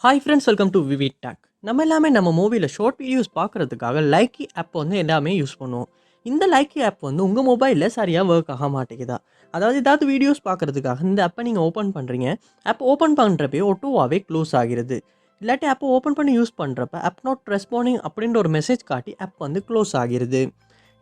Hi friends, welcome to VividTech. நம்ம எல்லாமே நம்ம மூவியில் ஷார்ட் வீடியோஸ் பார்க்குறதுக்காக லைக்கி ஆப் வந்து எல்லாமே யூஸ் பண்ணுவோம். இந்த லைக்கி ஆப் வந்து உங்கள் மொபைலில் சரியாக ஒர்க் ஆக மாட்டேங்குதா? அதாவது ஏதாவது வீடியோஸ் பார்க்குறதுக்காக இந்த ஆப்பை நீங்கள் ஓப்பன் பண்ணுறீங்க. ஆப் ஓப்பன் பண்ணுறப்பே ஆட்டோவாகவே க்ளோஸ் ஆகிறது. இல்லாட்டி ஆப்பை ஓப்பன் பண்ணி யூஸ் பண்ணுறப்ப ஆப் நாட் ரெஸ்பாண்டிங் அப்படின்ற ஒரு மெசேஜ் காட்டி ஆப் வந்து க்ளோஸ் ஆகிறது.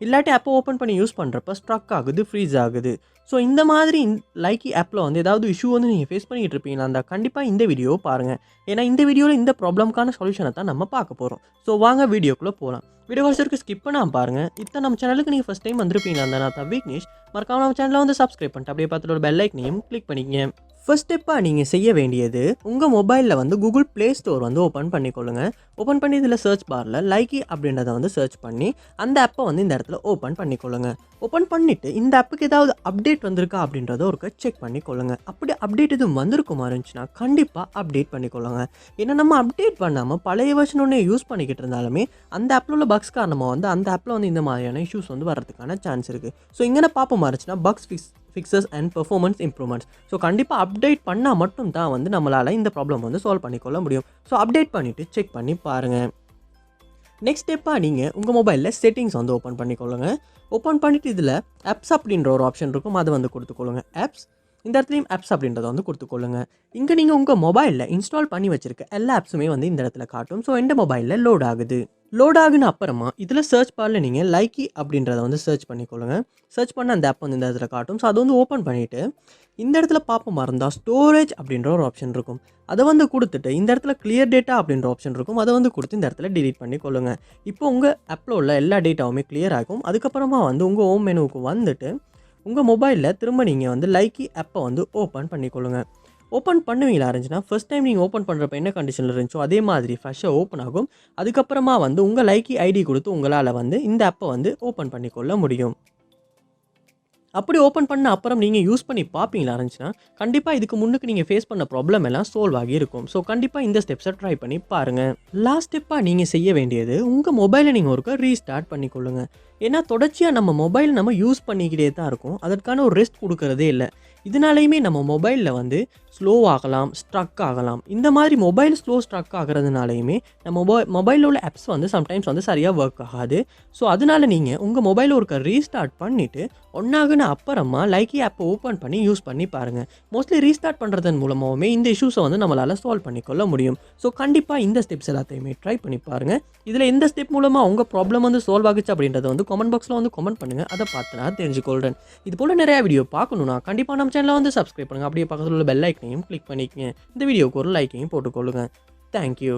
இல்லாட்டி ஆப்பை ஓப்பன் பண்ணி யூஸ் பண்ணுறப்ப ஸ்ட்ரக் ஆகுது, ஃப்ரீஸ் ஆகுது. ஸோ இந்த மாதிரி லைக்கி ஆப்பில் வந்து ஏதாவது இஷ்யூ வந்து நீங்கள் ஃபேஸ் பண்ணிகிட்டு இருப்பீங்களா? அந்த கண்டிப்பாக இந்த வீடியோவை பாருங்கள். ஏன்னா இந்த வீடியோவில் இந்த ப்ராப்ளம்க்கான சொல்யூஷனை தான் நம்ம பார்க்க போகிறோம். ஸோ வாங்க வீடியோக்குள்ளே போகலாம். வீடியோ வரைக்கும் ஸ்கிப் பண்ணாமல் பாருங்கள். இப்போ நம்ம சேனலுக்கு நீங்கள் ஃபஸ்ட் டைம் வந்திருப்பீங்களா? அந்த நான் விக்னேஷ். மறக்காம நம்ம சேனலை வந்து சப்ஸ்கிரைப் பண்ணிட்டு அப்படியே பார்த்துட்டு ஒரு பெல் ஐக்கனையும் கிளிக் பண்ணிக்கங்க. ஃபர்ஸ்ட் ஸ்டெப்பாக நீங்கள் செய்ய வேண்டியது, உங்கள் மொபைலில் வந்து கூகுள் ப்ளே ஸ்டோர் வந்து ஓப்பன் பண்ணிக்கொள்ளுங்க. ஓப்பன் பண்ணி இதில் சர்ச் பாரில் லைக்கி அப்படின்றத வந்து சர்ச் பண்ணி அந்த ஆப்பை வந்து இந்த இடத்துல ஓப்பன் பண்ணிக்கொள்ளுங்க. ஓப்பன் பண்ணிவிட்டு இந்த ஆப்புக்கு ஏதாவது அப்டேட் வந்திருக்கா அப்படின்றத ஒரு செக் பண்ணிக்கொள்ளுங்க. அப்படி அப்டேட் எதுவும் வந்திருக்குமா இருந்துச்சுன்னா கண்டிப்பாக அப்டேட் பண்ணிக்கொள்ளுங்க. ஏன்னா நம்ம அப்டேட் பண்ணாமல் பழைய வெர்ஷன் ஒன்றே யூஸ் பண்ணிக்கிட்டு இருந்தாலுமே அந்த ஆப்பில் உள்ள பக்ஸ் காரணமாக வந்து அந்த ஆப்பில் வந்து இந்த மாதிரியான இஷ்யூஸ் வந்து வரதுக்கான சான்ஸ் இருக்குது. ஸோ இங்கே பார்ப்போமா இருந்துச்சுன்னா bugs fixes and performance improvements. So கண்டிப்பாக அப்டேட் பண்ணால் மட்டும் தான் வந்து நம்மளால் இந்த ப்ராப்ளம் வந்து சால்வ் பண்ணிக்கொள்ள முடியும். ஸோ அப்டேட் பண்ணிவிட்டு செக் பண்ணி பாருங்கள். நெக்ஸ்ட் ஸ்டெப்பாக நீங்கள் உங்கள் மொபைலில் செட்டிங்ஸ் வந்து ஓப்பன் பண்ணிக்கொள்ளுங்க. ஓப்பன் பண்ணிவிட்டு இதில் ஆப்ஸ் அப்படின்ற ஒரு ஆப்ஷன் இருக்கும், அதை வந்து கொடுத்துக்கொள்ளுங்க. ஆப்ஸ், இந்த இடத்துலையும் ஆப்ஸ் அப்படின்றத வந்து கொடுத்துக்கொள்ளுங்க. இங்கே நீங்கள் உங்கள் மொபைலில் இன்ஸ்டால் பண்ணி வச்சுருக்க எல்லா ஆப்ஸுமே வந்து இந்த இடத்துல காட்டும். ஸோ இந்த மொபைலில் லோட் ஆகுது. லோட் ஆகுன அப்புறமா இதில் சர்ச் பாரில் நீங்கள் லைக்கி அப்படின்றத வந்து சர்ச் பண்ணிக்கொள்ளுங்க. சர்ச் பண்ண அந்த ஆப் வந்து இந்த இடத்துல காட்டும். ஸோ அதை வந்து ஓப்பன் பண்ணிவிட்டு இந்த இடத்துல பார்ப்போமா இருந்தால் ஸ்டோரேஜ் அப்படின்ற ஒரு ஆப்ஷன் இருக்கும், அதை வந்து கொடுத்துட்டு இந்த இடத்துல கிளியர் டேட்டா அப்படின்ற ஆப்ஷன் இருக்கும், அதை வந்து கொடுத்து இந்த இடத்துல டிலீட் பண்ணி கொள்ளுங்க. இப்போ உங்கள் ஆப்பில் உள்ள எல்லா டேட்டாவுமே கிளியர் ஆகும். அதுக்கப்புறமா வந்து உங்கள் ஹோம் மெனுவுக்கு வந்துட்டு உங்கள் மொபைலில் திரும்ப நீங்கள் வந்து லைக்கி ஆப்பை வந்து ஓப்பன் பண்ணிக்கொள்ளுங்க. ஓப்பன் பண்ணுவீங்களா இருந்துச்சுன்னா ஃபர்ஸ்ட் டைம் நீங்கள் ஓப்பன் பண்ணுறப்ப என்ன கண்டிஷனில் இருந்துச்சோ அதே மாதிரி ஃப்ரெஷ்ஷாக ஓப்பன் ஆகும். அதுக்கப்புறமா வந்து உங்கள் லைக்கி ஐடி கொடுத்து உங்களால் வந்து இந்த ஆப்பை வந்து ஓப்பன் பண்ணிக்கொள்ள முடியும். அப்படி ஓப்பன் பண்ண அப்புறம் நீங்கள் யூஸ் பண்ணி பார்ப்பீங்களா இருந்துச்சுன்னா கண்டிப்பாக இதுக்கு முன்னுக்கு நீங்கள் ஃபேஸ் பண்ண ப்ராப்ளம் எல்லாம் சால்வ் ஆகி இருக்கும். ஸோ கண்டிப்பாக இந்த ஸ்டெப்ஸை ட்ரை பண்ணி பாருங்கள். லாஸ்ட் ஸ்டெப்பாக நீங்கள் செய்ய வேண்டியது, உங்கள் மொபைலை நீங்கள் ஒருக்கா ரீஸ்டார்ட் பண்ணிக்கொள்ளுங்க. ஏன்னா தொடர்ச்சியாக நம்ம மொபைல் நம்ம யூஸ் பண்ணிக்கிட்டே தான் இருக்கும், அதற்கான ஒரு ரெஸ்ட் கொடுக்கறதே இல்லை. இதனாலையுமே நம்ம மொபைலில் வந்து ஸ்லோ ஆகலாம், ஸ்ட்ரக் ஆகலாம். இந்த மாதிரி மொபைல் ஸ்ட்ரக் ஆகிறதுனாலையுமே நம்ம மொபைலில் உள்ள ஆப்ஸ் வந்து சம்டைம்ஸ் வந்து சரியாக ஒர்க் ஆகாது. ஸோ அதனால் நீங்கள் உங்கள் மொபைலை ஒருக்க ரீஸ்டார்ட் பண்ணிவிட்டு ஒன்றாகுன அப்புறமா லைக்கி ஆப்பை ஓப்பன் பண்ணி யூஸ் பண்ணி பாருங்கள். மோஸ்ட்லி ரீஸ்டார்ட் பண்ணுறதன் மூலமாகவே இந்த இஷ்யூஸை வந்து நம்மளால் சால்வ் பண்ணிக்கொள்ள முடியும். ஸோ கண்டிப்பாக இந்த ஸ்டெப்ஸ் எல்லாத்தையுமே ட்ரை பண்ணி பாருங்கள். இதில் எந்த ஸ்டெப் மூலமாக உங்கள் ப்ராப்ளம் வந்து சால்வ் ஆகுச்சு அப்படின்றத வந்து கமெண்ட் பாக்ஸில் வந்து கமெண்ட் பண்ணுங்கள். அதை பார்த்து நான் தெரிஞ்சுக்கொள்கிறேன். இது போல் நிறையா வீடியோ பார்க்கணுன்னா கண்டிப்பாக நம்ம சேனலை வந்து சப்ஸ்கிரைப் பண்ணுங்கள். அப்படியே பக்கத்தில் உள்ள பெல் ஐக்கனையும் கிளிக் பண்ணிக்கங்க. இந்த வீடியோக்கு ஒரு லைக்கையும் போட்டுக்கொள்ளுங்கள். தேங்க்யூ.